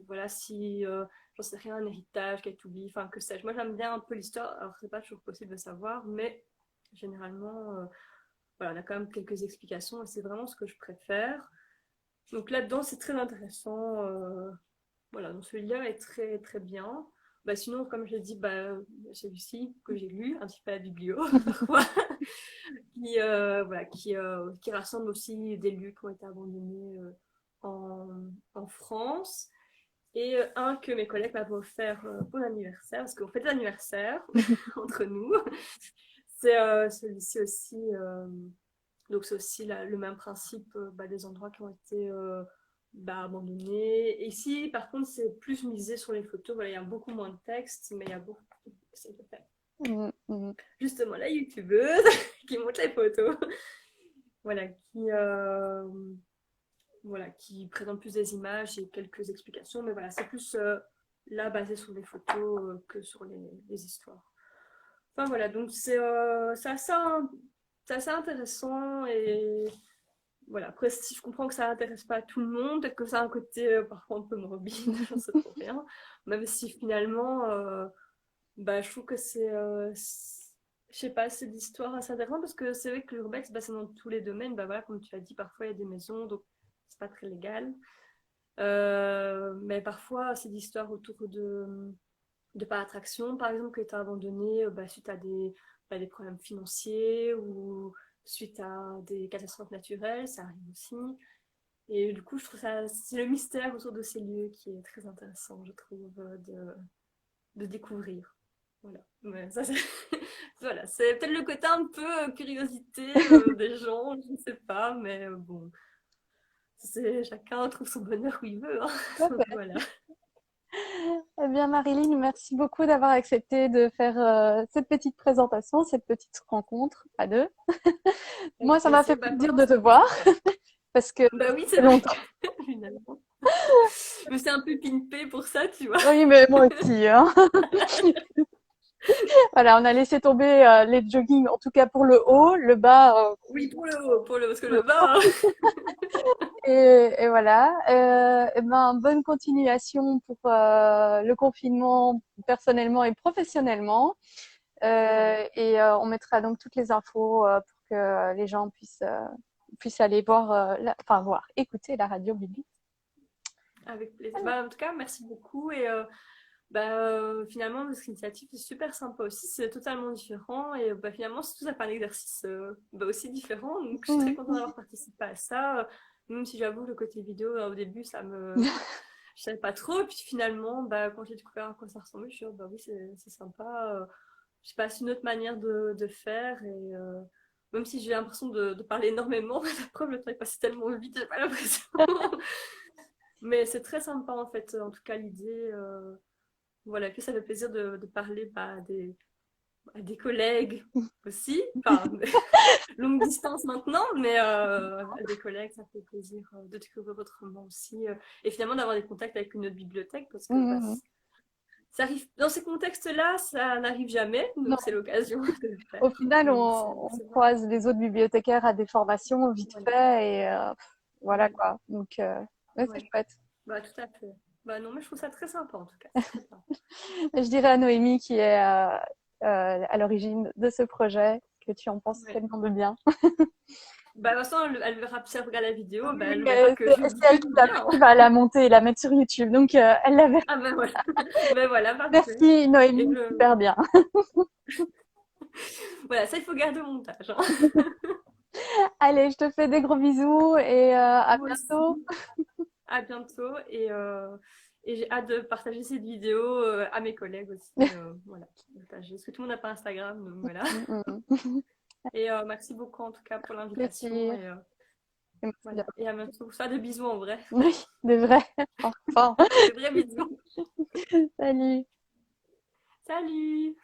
voilà, si, j'en sais rien, un héritage qui a été oublié, enfin, que sais-je. Moi, j'aime bien un peu l'histoire, alors c'est pas toujours possible de savoir, mais généralement, voilà, on a quand même quelques explications et c'est vraiment ce que je préfère. Donc là-dedans, c'est très intéressant. Voilà, donc celui-là est très très bien. Bah, sinon, comme je l'ai dit, celui-ci que j'ai lu, un petit peu à la biblio, parfois, qui rassemble aussi des lieux qui ont été abandonnés en France. Et un que mes collègues m'avaient offert pour l'anniversaire, parce qu'on fait des anniversaires entre nous. C'est celui-ci aussi. Donc c'est aussi le même principe des endroits qui ont été abandonnés. Et ici, par contre, c'est plus misé sur les photos. Voilà, il y a beaucoup moins de texte, mais il y a beaucoup. C'est Hmm, hmm. justement la youtubeuse qui montre les photos. Voilà, qui présente plus des images et quelques explications. Mais voilà, c'est plus là basé sur les photos que sur les histoires. Enfin voilà, donc c'est assez intéressant et voilà. Après, si je comprends que ça n'intéresse pas tout le monde, peut-être que ça a un côté parfois un peu morbide, j'en sais trop rien. Même si finalement, bah, je trouve que je sais pas, c'est l'histoire assez intéressante parce que c'est vrai que l'urbex, bah, c'est dans tous les domaines. Bah voilà, comme tu as dit, parfois il y a des maisons, donc c'est pas très légal. Mais parfois, c'est l'histoire autour de par attraction, par exemple, qui a été abandonné bah, suite à des problèmes financiers ou suite à des catastrophes naturelles, ça arrive aussi. Et du coup, je trouve ça, c'est le mystère autour de ces lieux qui est très intéressant, je trouve, de découvrir. Voilà. Ouais, ça, voilà, c'est peut-être le côté un peu curiosité des gens, je ne sais pas, mais bon, chacun trouve son bonheur où il veut. Hein. Donc, voilà. Eh bien, Marilyn, merci beaucoup d'avoir accepté de faire cette petite présentation, cette petite rencontre à deux. Moi, Avec ça m'a fait plaisir. Bah, plaisir franchement, de te c'était voir super. parce que Bah oui, c'est c'est vrai, longtemps. finalement. Je me suis un peu pimpée pour ça, tu vois. Oui, mais moi aussi, hein. Voilà, on a laissé tomber les joggings, en tout cas pour le haut, le bas. Oui, parce que le bas. Hein. Et voilà. Eh ben, bonne continuation pour le confinement, personnellement et professionnellement. On mettra donc toutes les infos pour que les gens puissent aller voir, enfin voir, écouter la radio Bibi. Avec plaisir. Bah, en tout cas, merci beaucoup. Et finalement, notre initiative est super sympa aussi. C'est totalement différent. Et bah, finalement, c'est tout à fait un exercice bah, aussi différent. Donc, je suis très contente d'avoir participé à ça. Même si j'avoue, le côté vidéo, au début, je savais pas trop. Et puis finalement, bah, quand j'ai découvert à quoi ça ressemblait, je suis dit, oh, bah oui, c'est sympa. Je sais pas, c'est une autre manière de faire. Et même si j'ai l'impression de parler énormément, la preuve, le temps est passé tellement vite, j'ai pas l'impression. Mais c'est très sympa en fait, en tout cas l'idée, voilà, que ça fait plaisir de parler bah, à des collègues aussi, enfin longue distance maintenant, mais à des collègues, ça fait plaisir de découvrir autrement aussi, et finalement d'avoir des contacts avec une autre bibliothèque parce que bah, ça arrive dans ces contextes-là, ça n'arrive jamais, Non, donc c'est l'occasion de le faire. au final, Donc on c'est vraiment croise les autres bibliothécaires à des formations vite voilà. fait et voilà Voilà. quoi. Donc, ouais, c'est Ouais. chouette. Bah tout à fait. Bah non, mais je trouve ça très sympa en tout cas, c'est très sympa. Je dirais à Noémie qui est à l'origine de ce projet que tu en penses Ouais. tellement de bien. Bah, de toute façon, elle verra, si elle regarde la vidéo, bah, Oui, elle verra que je c'est dis elle que qui du va, bien. qui va la monter et la mettre sur YouTube. Donc, elle la verra. Ah ben voilà, ben voilà, parfait. Merci Et Noémie, super bien. voilà, ça il faut garder au montage. Hein. Allez, je te fais des gros bisous et à Moi bientôt. aussi. À bientôt et j'ai hâte de partager cette vidéo à mes collègues aussi. Voilà, partager. Parce que tout le monde n'a pas Instagram, donc voilà. Et merci beaucoup en tout cas pour l'invitation Plaisir. et Merci. voilà. Et à bientôt. Ça, de bisous en vrai. Oui, de vrai. Enfin. De vrais bisous. Salut. Salut!